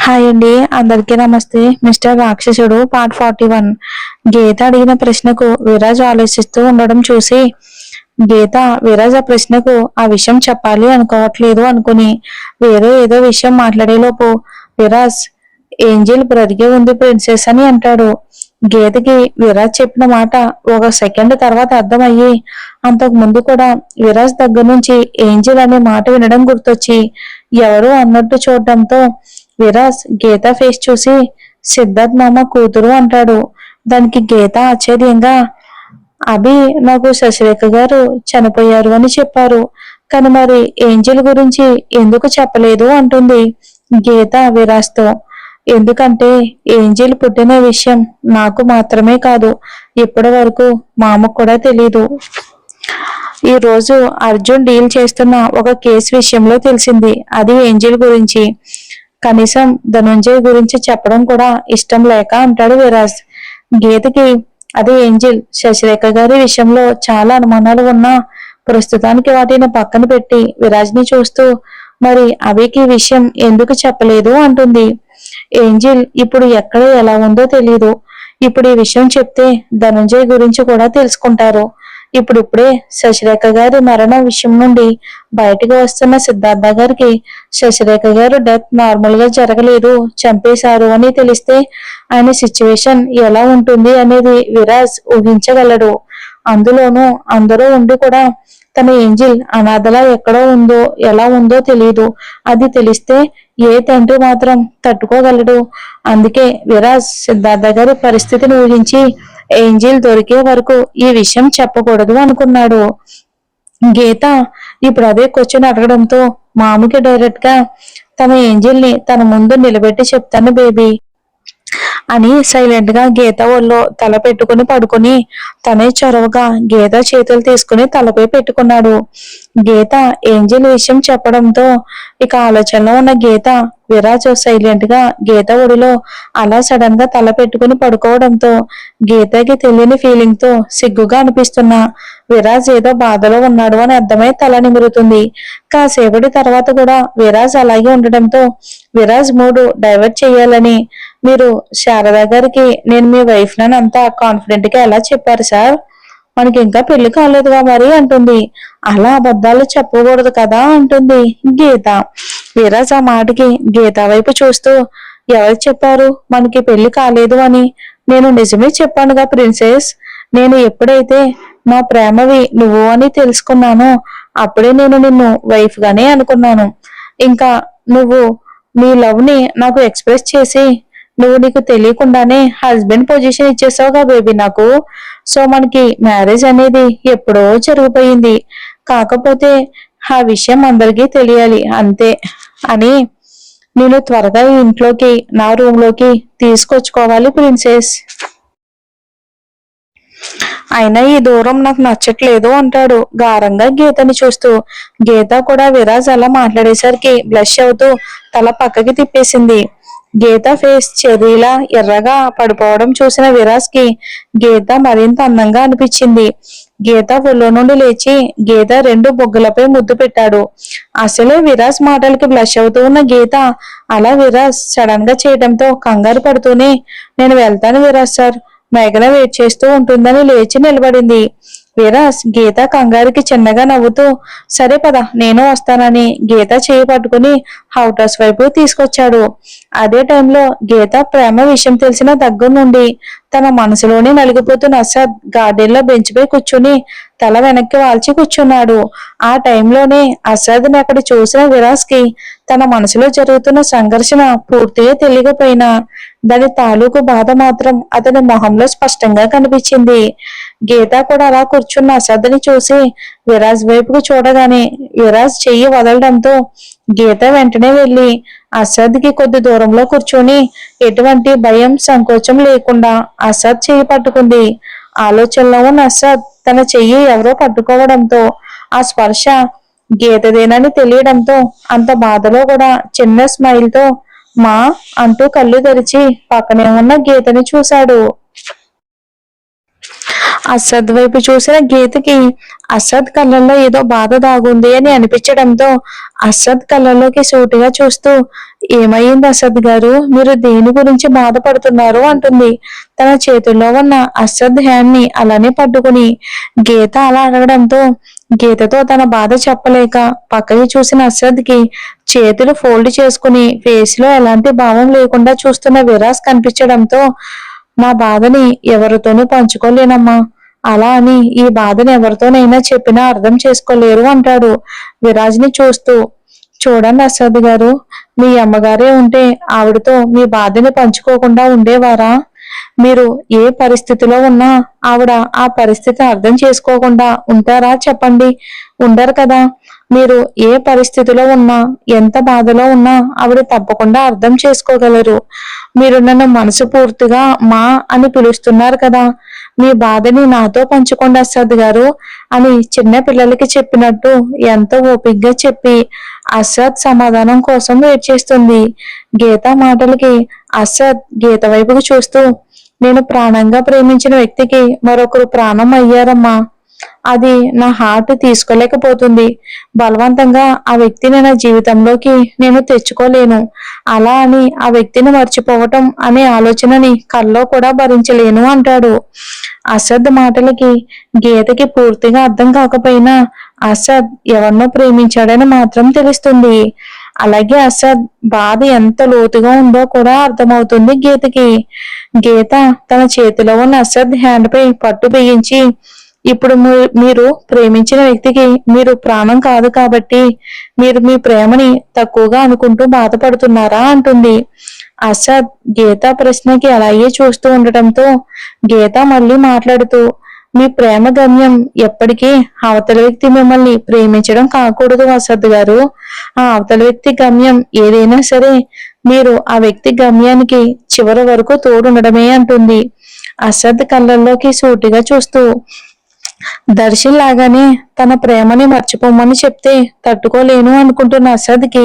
Hi అండి, అందరికీ నమస్తే. మిస్టర్ రాక్షసుడు పార్ట్ 41. గీత అడిగిన ప్రశ్నకు విరాజ్ ఆలోచిస్తూ ఉండడం చూసి విరాజ్ ఆ ప్రశ్నకు ఆ విషయం చెప్పాలి అనుకోవట్లేదు అనుకుని వేరే ఏదో విషయం మాట్లాడేలోపు విరాజ్ ఏంజిల్ బ్రతికే ఉంది ప్రిన్సెస్ అని అంటాడు. గీతకి విరాజ్ చెప్పిన మాట ఒక సెకండ్ తర్వాత అర్థమయ్యి అంతకు ముందు కూడా విరాజ్ దగ్గర నుంచి ఏంజిల్ అనే మాట వినడం గుర్తొచ్చి ఎవరు అన్నట్టు చూడటంతో విరాజ్ గీత ఫేస్ చూసి సిద్ధార్థ్ మామ కూతురు అంటాడు. దానికి గీత ఆశ్చర్యంగా అభి నాకు శశిరేఖ గారు చనిపోయారు అని చెప్పారు, కానీ మరి ఏంజల్ గురించి ఎందుకు చెప్పలేదు అంటుంది గీత విరాజ్తో. ఎందుకంటే ఏంజల్ పుట్టిన విషయం నాకు మాత్రమే కాదు, ఇప్పటి వరకు మామకు కూడా తెలీదు. ఈ రోజు అర్జున్ డీల్ చేస్తున్న ఒక కేసు విషయంలో తెలిసింది, అది ఏంజల్ గురించి. కనీసం ధనుంజయ్ గురించి చెప్పడం కూడా ఇష్టం లేక అంటాడు విరాజ్. గీతకి అదే ఏంజిల్ శశిరేఖ గారి విషయంలో చాలా అనుమానాలు ఉన్నా ప్రస్తుతానికి వాటిని పక్కన పెట్టి విరాజ్ ని చూస్తూ మరి అవికి విషయం ఎందుకు చెప్పలేదు అంటుంది. ఏంజిల్ ఇప్పుడు ఎక్కడ ఎలా ఉందో తెలీదు. ఇప్పుడు ఈ విషయం చెప్తే ధనుంజయ్ గురించి కూడా తెలుసుకుంటారు. ఇప్పుడిప్పుడే శశిరేఖ గారి మరణం విషయం నుండి బయటకు వస్తున్న సిద్ధార్థ గారికి శశిరేఖ గారు డెత్ నార్మల్ గా జరగలేదు, చంపేశారు అని తెలిస్తే ఆయన సిచ్యువేషన్ ఎలా ఉంటుంది అనేది విరాజ్ ఊహించగలడు. అందులోనూ అందరూ ఉండి కూడా తన ఏంజిల్ అనాథలా ఎక్కడో ఉందో ఎలా ఉందో తెలియదు. అది తెలిస్తే ఏ తండ్రి మాత్రం తట్టుకోగలడు. అందుకే విరాజ్ సిద్ధార్థ గారి పరిస్థితిని ఊహించి ఏంజిల్ దొరికే వరకు ఈ విషయం చెప్పకూడదు అనుకున్నాడు. గీత ఇప్పుడు అదే క్వశ్చన్ అడగడంతో మామకి డైరెక్ట్ గా తన ఏంజిల్ ని తన ముందు నిలబెట్టి చెప్తాను బేబీ అని సైలెంట్ గా గీత ఒళ్ళో తల పెట్టుకుని పడుకుని తనే చొరవగా గీత చేతులు తీసుకుని తలపై పెట్టుకున్నాడు. గీత ఏంజిల్ విషయం చెప్పడంతో ఇక ఆలోచనలో ఉన్న గీత విరాజ్ సైలెంట్ గా గీత ఒడిలో అలా సడన్ గా తల పెట్టుకుని పడుకోవడంతో గీతకి తెలియని ఫీలింగ్ తో సిగ్గుగా అనిపిస్తున్నా విరాజ్ ఏదో బాధలో ఉన్నాడు అని అర్థమై తల నిమురుతుంది. కాసేపటి తర్వాత కూడా విరాజ్ అలాగే ఉండడంతో విరాజ్ మూడు డైవర్ట్ చేయాలని, మీరు శారద గారికి నేను మీ వైఫ్ నని అంతా కాన్ఫిడెంట్ గా ఎలా చెప్పారు సార్, మనకి ఇంకా పెళ్లి కాలేదుగా మరి అంటుంది. అలా అబద్ధాలు చెప్పకూడదు కదా అంటుంది గీత. విరాజ్ ఆ మాటకి గీత వైపు చూస్తూ ఎవరు చెప్పారు మనకి పెళ్లి కాలేదు అని, నేను నిజమే చెప్పానుగా ప్రిన్సెస్. నేను ఎప్పుడైతే నా ప్రేమవి నువ్వు అని తెలుసుకున్నానో అప్పుడే నేను నిన్ను వైఫ్ గానే అనుకున్నాను. ఇంకా నువ్వు నీ లవ్ ని నాకు ఎక్స్ప్రెస్ చేసి నువ్వు నీకు తెలియకుండానే హస్బెండ్ పొజిషన్ ఇచ్చేసావుగా బేబీ నాకు. సో మనకి మ్యారేజ్ అనేది ఎప్పుడో జరిగిపోయింది, కాకపోతే ఆ విషయం అందరికీ తెలియాలి అంతే అని నేను త్వరగా ఇంట్లోకి నా రూమ్ లోకి తీసుకొచ్చుకోవాలి ప్రిన్సెస్. అయినా ఈ దూరం నాకు నచ్చట్లేదు అంటాడు గారంగా గీతని చూస్తూ. గీత కూడా విరాజ్ అలా మాట్లాడేసరికి బ్లష్ అవుతూ తల పక్కకి తిప్పేసింది. గీత ఫేస్ చెర్రీలా ఎర్రగా పడిపోవడం చూసిన విరాజ్ కి గీత మరింత అందంగా అనిపించింది. గీత ఒళ్ళో నుండి లేచి గీత రెండు బొగ్గులపై ముద్దు పెట్టాడు. అసలే విరాజ్ మాటలకి బ్లష్ అవుతూ ఉన్న గీత అలా విరాజ్ సడన్ గా చేయడంతో కంగారు పడుతూనే నేను వెళ్తాను విరాజ్ సార్, మేఘన వెయిట్ చేస్తూ ఉంటుందని లేచి నిలబడింది. విరాజ్ గీత కంగారుకి చిన్నగా నవ్వుతూ సరే పద నేను వస్తానని గీత చేయి పట్టుకుని హౌట్ హౌస్ వైపు తీసుకొచ్చాడు. అదే టైంలో గీత ప్రేమ విషయం తెలిసిన దగ్గర నుండి తన మనసులోనే నలిగిపోతున్న అసద్ గార్డెన్ లో బెంచ్ పై కూర్చుని తల వెనక్కి వాల్చి కూర్చున్నాడు. ఆ టైంలోనే అసద్ ని అక్కడ చూసిన విరాజ్ కి తన మనసులో జరుగుతున్న సంఘర్షణ పూర్తిగా తెలియకపోయినా దాని తాలూకు బాధ మాత్రం అతని మొహంలో స్పష్టంగా కనిపించింది. గీత కూడా అలా కూర్చున్న అసద్ ని చూసి విరాజ్ వైపుకు చూడగానే విరాజ్ చెయ్యి వదలడంతో గీత వెంటనే వెళ్లి అసద్ కి కొద్ది దూరంలో కూర్చొని ఎటువంటి భయం సంకోచం లేకుండా అసద్ చెయ్యి పట్టుకుంది. ఆలోచనలో ఉన్న అసద్ తన చెయ్యి ఎవరో పట్టుకోవడంతో ఆ స్పర్శ గీతదేనని తెలియడంతో అంత బాధలో కూడా చిన్న స్మైల్ తో మా అంటూ కళ్ళు తెరిచి పక్కనే ఉన్న గీతని చూశాడు. అసద్ వైపు చూసిన గీతకి అసద్ కళ్ళల్లో ఏదో బాధ దాగుంది అని అనిపించడంతో అసద్ కళ్ళల్లోకి సూటిగా చూస్తూ, ఏమయ్యింది అసద్ గారు, మీరు దేని గురించి బాధపడుతున్నారు అంటుంది. తన చేతుల్లో ఉన్న అసద్ హ్యాండ్ ని అలానే పట్టుకుని. గీత అలా అడగడంతో గీతతో తన బాధ చెప్పలేక పక్కకి చూసిన అసద్ కి చేతులు ఫోల్డ్ చేసుకుని ఫేస్ లో ఎలాంటి భావం లేకుండా చూస్తున్న విరాస్ కనిపించడంతో, నా బాధని ఎవరితోనూ పంచుకోలేనమ్మా, అలా అని ఈ బాధను ఎవరితోనైనా చెప్పినా అర్థం చేసుకోలేరు అంటాడు విరాజ్ ని చూస్తూ. చూడండి అసద్ గారు, మీ అమ్మగారే ఉంటే ఆవిడతో మీ బాధని పంచుకోకుండా ఉండేవారా? మీరు ఏ పరిస్థితిలో ఉన్నా ఆవిడ ఆ పరిస్థితిని అర్థం చేసుకోకుండా ఉంటారా చెప్పండి? ఉండరు కదా. మీరు ఏ పరిస్థితిలో ఉన్నా, ఎంత బాధలో ఉన్నా ఆవిడ తప్పకుండా అర్థం చేసుకోగలరు. మీరు నన్ను మనసు పూర్తిగా మా అని పిలుస్తున్నారు కదా, మీ బాధని నాతో పంచుకోండి అసద్ గారు అని చిన్న పిల్లలకి చెప్పినట్టు ఎంతో ఓపిగ్గా చెప్పి అసద్ సమాధానం కోసం వెయిట్ చేస్తుంది. గీత మాటలకి అసద్ గీత వైపుకు చూస్తూ, నేను ప్రాణంగా ప్రేమించిన వ్యక్తికి మరొకరు ప్రాణం అయ్యారమ్మా, అది నా హార్ట్ తీసుకోలేకపోతుంది. బలవంతంగా ఆ వ్యక్తిని నా జీవితంలోకి నేను తెచ్చుకోలేను. అలా అని ఆ వ్యక్తిని మర్చిపోవటం అనే ఆలోచనని కల్లో కూడా భరించలేను అంటాడు. అసద్ మాటలకి గీతకి పూర్తిగా అర్థం కాకపోయినా అసద్ ఎవరినో ప్రేమించాడని మాత్రం తెలుస్తుంది. అలాగే అసద్ బాధ ఎంత లోతుగా ఉందో కూడా అర్థమవుతుంది గీతకి. గీత తన చేతిలో ఉన్న అసద్ హ్యాండ్ పై పట్టు బిగించి, ఇప్పుడు మీరు ప్రేమించిన వ్యక్తికి మీరు ప్రాణం కాదు కాబట్టి మీరు మీ ప్రేమని తక్కువగా అనుకుంటూ బాధపడుతున్నారా అంటుంది. అసద్ గీత ప్రశ్నకి అలాగే చూస్తూ ఉండటంతో గీత మళ్ళీ మాట్లాడుతూ, మీ ప్రేమ గమ్యం ఎప్పటికీ అవతల వ్యక్తి మిమ్మల్ని ప్రేమించడం కాకూడదు అసద్ గారు. ఆ అవతల వ్యక్తి గమ్యం ఏదైనా సరే మీరు ఆ వ్యక్తి గమ్యానికి చివరి వరకు తోడుండడమే అంటుంది. అసద్ కళ్ళల్లోకి సూటిగా చూస్తూ, దర్శన్ లాగానే తన ప్రేమని మర్చిపోమని చెప్తే తట్టుకోలేను అనుకుంటున్న అసద్కి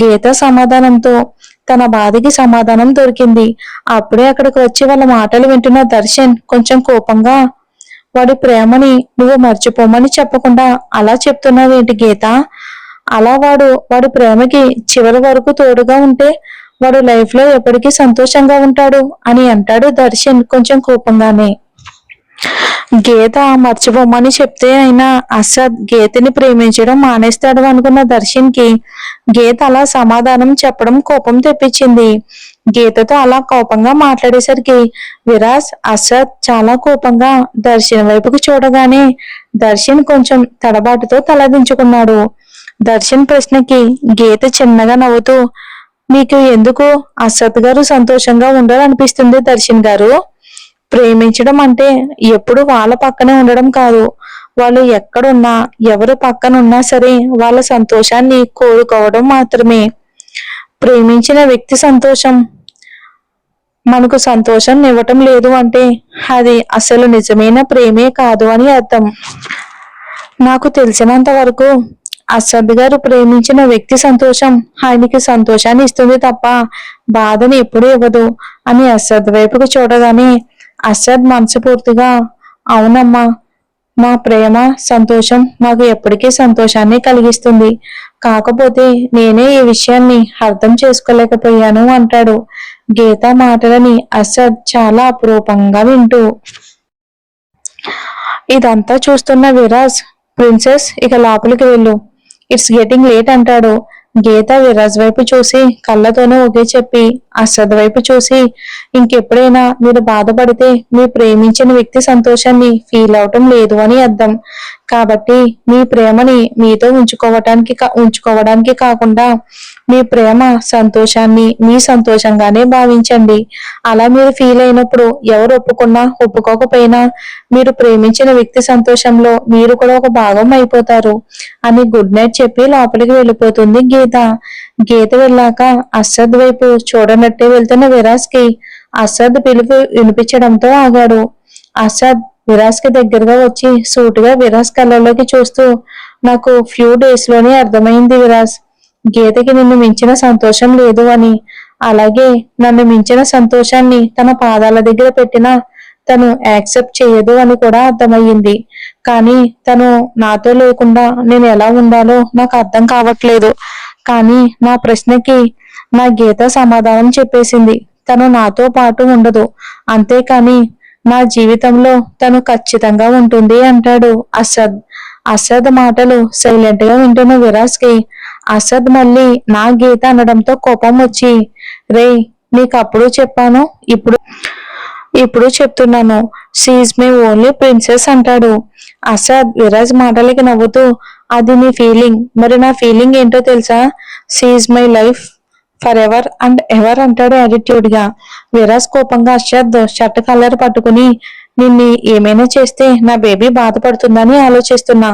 గీత సమాధానంతో తన బాధకి సమాధానం దొరికింది. అప్పుడే అక్కడికి వచ్చి వాళ్ళ మాటలు వింటున్న దర్శన్ కొంచెం కోపంగా, వాడి ప్రేమని నువ్వు మర్చిపోమని చెప్పకుండా అలా చెప్తున్నావేంటి గీత? అలా వాడి ప్రేమకి చివరి వరకు తోడుగా ఉంటే వాడు లైఫ్ లో ఎప్పటికీ సంతోషంగా ఉంటాడు అని అంటాడు దర్శన్ కొంచెం కోపంగానే. గీత మర్చిపోమని చెప్తే అయినా అసద్ గీతని ప్రేమించడం మానేస్తాడు అనుకున్న దర్శన్ కి గీత అలా సమాధానం చెప్పడం కోపం తెప్పించింది. గీతతో అలా కోపంగా మాట్లాడేసరికి విరాజ్ అసద్ చాలా కోపంగా దర్శన్ వైపుకు చూడగానే దర్శన్ కొంచెం తడబాటుతో తలదించుకున్నాడు. దర్శన్ ప్రశ్నకి గీత చిన్నగా నవ్వుతూ, మీకు ఎందుకు అసద్ గారు సంతోషంగా ఉండాలనిపిస్తుంది దర్శన్ గారు? ప్రేమించడం అంటే ఎప్పుడు వాళ్ళ పక్కనే ఉండడం కాదు. వాళ్ళు ఎక్కడున్నా ఎవరు పక్కనున్నా సరే వాళ్ళ సంతోషాన్ని కోరుకోవడం మాత్రమే. ప్రేమించిన వ్యక్తి సంతోషం మనకు సంతోషం ఇవ్వటం లేదు అంటే అది అసలు నిజమైన ప్రేమే కాదు అని అర్థం. నాకు తెలిసినంత వరకు అసద్ గారు ప్రేమించిన వ్యక్తి సంతోషం ఆయనకి సంతోషాన్ని ఇస్తుంది తప్ప బాధని ఎప్పుడూ ఇవ్వదు అని అసద్ వైపుకు చూడగానే అసద్ మనస్ఫూర్తిగా, అవునమ్మా, నా ప్రేమ సంతోషం నాకు ఎప్పటికీ సంతోషాన్ని కలిగిస్తుంది. కాకపోతే నేనే ఈ విషయాన్ని అర్థం చేసుకోలేకపోయాను అంటాడు గీత మాటలని అసద్ చాలా అపురూపంగా వింటూ. ఇదంతా చూస్తున్న విరాజ్, ప్రిన్సెస్ ఇక లోపలికి వెళ్ళు, ఇట్స్ గెటింగ్ లేట్ అంటాడు. గీత విరాజ్ వైపు చూసి కళ్ళతోనే ఒకే చెప్పి అసద్ వైపు చూసి, ఇంకెప్పుడైనా మీరు బాధపడితే మీ ప్రేమించిన వ్యక్తి సంతోషాన్ని ఫీల్ అవటం లేదు అని అర్థం. కాబట్టి మీ ప్రేమని మీతో ఉంచుకోవడానికి కాకుండా మీ ప్రేమ సంతోషాన్ని మీ సంతోషంగానే భావించండి. అలా మీరు ఫీల్ అయినప్పుడు ఎవరు ఒప్పుకున్నా ఒప్పుకోకపోయినా మీరు ప్రేమించిన వ్యక్తి సంతోషంలో మీరు కూడా ఒక భాగం అయిపోతారు అని గుడ్ నైట్ చెప్పి లోపలికి వెళ్ళిపోతుంది గీత. గీత వెళ్ళాక అసద్ వైపు చూడనట్టే వెళ్తున్న విరాజ్ కి అసద్ పిలుపు వినిపించడంతో ఆగాడు. అసద్ విరాజ్ కి దగ్గరగా వచ్చి సూటిగా విరాజ్ కళ్ళలోకి చూస్తూ, నాకు ఫ్యూ డేస్ లోనే అర్థమైంది విరాజ్, గీతకి నిన్ను మించిన సంతోషం లేదు అని. అలాగే నన్ను మించిన సంతోషాన్ని తన పాదాల దగ్గర పెట్టిన తను యాక్సెప్ట్ చేయదు అని కూడా అర్థమయ్యింది. కానీ తను నాతో లేకుండా నేను ఎలా ఉండాలో నాకు అర్థం కావట్లేదు. కానీ నా ప్రశ్నకి నా గీత సమాధానం చెప్పేసింది. తను నాతో పాటు ఉండదు, అంతేకాని నా జీవితంలో తను ఖచ్చితంగా ఉంటుంది అంటాడు అసద్. అసద్ మాటలు సైలెంట్ గా వింటున్న విరాజ్కి అసద్ మళ్ళీ నా గీత అనడంతో కోపం వచ్చి, రే నీకు అప్పుడు చెప్పాను, ఇప్పుడు ఇప్పుడు చెప్తున్నాను, షీఈ్ మై ఓన్లీ ప్రిన్సెస్ అంటాడు. అసద్ విరాజ్ మాటలకి నవ్వుతూ, అది నీ ఫీలింగ్, మరి నా ఫీలింగ్ ఏంటో తెలుసా? She's my life for ever and ever అంటాడు యాటిట్యూడ్ గా. విరాజ్ కోపంగా అర్షద్ షర్ట్ కలర్ పట్టుకుని, నిన్ను ఏమైనా చేస్తే నా బేబీ బాధపడుతుందని ఆలోచిస్తున్నా,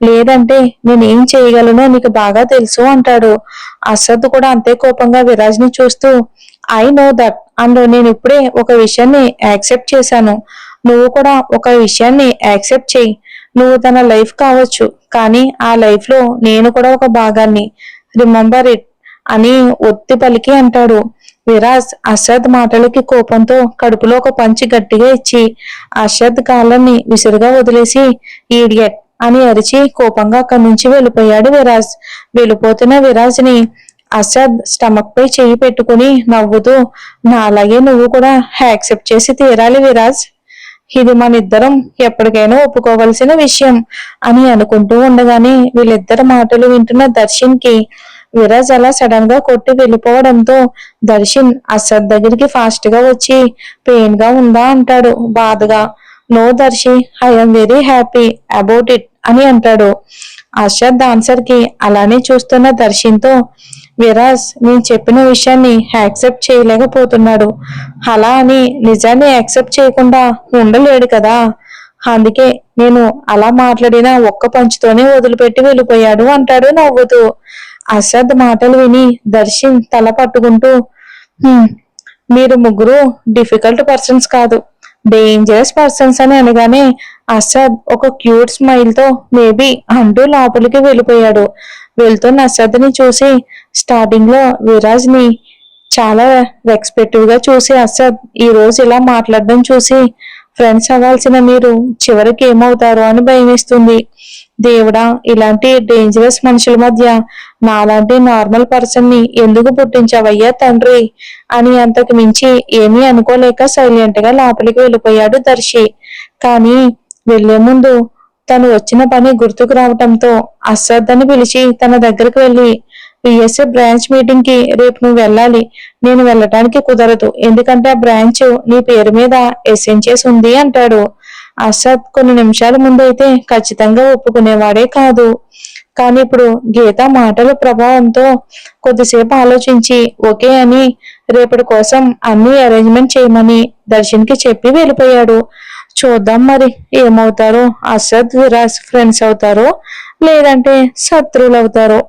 లేదంటే నేనేం చేయగలనో నీకు బాగా తెలుసు అంటాడు. అసద్ కూడా అంతే కోపంగా విరాజ్ ని చూస్తూ, ఐ నో దట్ అండ్ నేను ఇప్పుడే ఒక విషయాన్ని యాక్సెప్ట్ చేశాను, నువ్వు కూడా ఒక విషయాన్ని యాక్సెప్ట్ చేయి. నువ్వు తన లైఫ్ కావచ్చు, కానీ ఆ లైఫ్ లో నేను కూడా ఒక భాగాన్ని, రిమెంబర్ ఇట్ అని ఒత్తి పలికి అంటాడు. విరాజ్ అర్షద్ మాటలకి కోపంతో కడుపులో ఒక పంచి గట్టిగా ఇచ్చి అర్షద్ కాళ్ళని విసురుగా వదిలేసి, ఈడియట్ అని అరిచి కోపంగా అక్కడి నుంచి వెళ్ళిపోయాడు విరాజ్. వెళ్ళిపోతున్న విరాజ్ ని అర్షద్ స్టమక్ పై చెయ్యి పెట్టుకుని నవ్వుతూ, నాలాగే నువ్వు కూడా యాక్సెప్ట్ చేసి తీరాలి విరాజ్, ఇది మన ఇద్దరం ఎప్పటికైనా ఒప్పుకోవలసిన విషయం అని అనుకుంటూ ఉండగానే వీళ్ళిద్దరి మాటలు వింటున్న దర్శన్ కి విరాజ్ అలా సడన్ గా కొట్టి వెళ్ళిపోవడంతో దర్శన్ అసద్ దగ్గరికి ఫాస్ట్ గా వచ్చి, పెయిన్ గా ఉందా అంటాడు బాధగా. No Darshi, I'm very happy about it అని అంటాడు. అర్షద్ ఆన్సర్ కి అలానే చూస్తున్న దర్శన్ తో, విరాజ్ నేను చెప్పిన విషయాన్ని యాక్సెప్ట్ చేయలేకపోతున్నాడు, అలా అని నిజాన్ని యాక్సెప్ట్ చేయకుండా ఉండలేడు కదా, అందుకే నేను అలా మాట్లాడిన ఒక్క పంచుతోనే వదిలిపెట్టి వెళ్ళిపోయాడు అంటాడు నవ్వుతూ. అసద్ మాటలు విని దర్శన్ తల పట్టుకుంటూ, మీరు ముగ్గురు డిఫికల్ట్ పర్సన్స్ కాదు, డేంజరస్ పర్సన్స్ అని అనగానే అసద్ ఒక క్యూట్ స్మైల్ తో మేబీ అంటూ లోపలికి వెళ్ళిపోయాడు. వెళ్తున్న అసద్ ని చూసి స్టార్టింగ్ లో విరాజ్ ని చాలా రెస్పెక్టివ్ గా చూసి అసద్ ఈ రోజు ఇలా మాట్లాడడం చూసి, ఫ్రెండ్స్ అవ్వాల్సిన మీరు చివరికి ఏమవుతారో అని భయమేస్తుంది. దేవుడా, ఇలాంటి డేంజరస్ మనుషుల మధ్య నాలాంటి నార్మల్ పర్సన్ ని ఎందుకు పుట్టించావయ్యా తండ్రి అని అంతకు మించి ఏమీ అనుకోలేక సైలెంట్ గా లోపలికి వెళ్ళిపోయాడు దర్శి. కానీ వెళ్లే ముందు తను వచ్చిన పని గుర్తుకు రావటంతో అసద్ అని పిలిచి తన దగ్గరకు వెళ్ళి, పిఎస్ఏ బ్రాంచ్ మీటింగ్ కి రేపు నువ్వు వెళ్ళాలి, నేను వెళ్ళటానికి కుదరదు, ఎందుకంటే ఆ బ్రాంచ్ నీ పేరు మీద అసైన్ చేసి ఉంది అంటాడు. అసద్ కొన్ని నిమిషాల ముందు అయితే ఖచ్చితంగా ఒప్పుకునేవాడే కాదు, కానీ ఇప్పుడు గీత మాటల ప్రభావంతో కొద్దిసేపు ఆలోచించి ఓకే అని రేపటి కోసం అన్ని అరేంజ్మెంట్ చేయమని దర్శన్ కి చెప్పి వెళ్ళిపోయాడు. చూద్దాం మరి ఏమవుతారో, అసద్ విరాజ్ ఫ్రెండ్స్ అవుతారో లేదంటే శత్రువులు అవుతారో.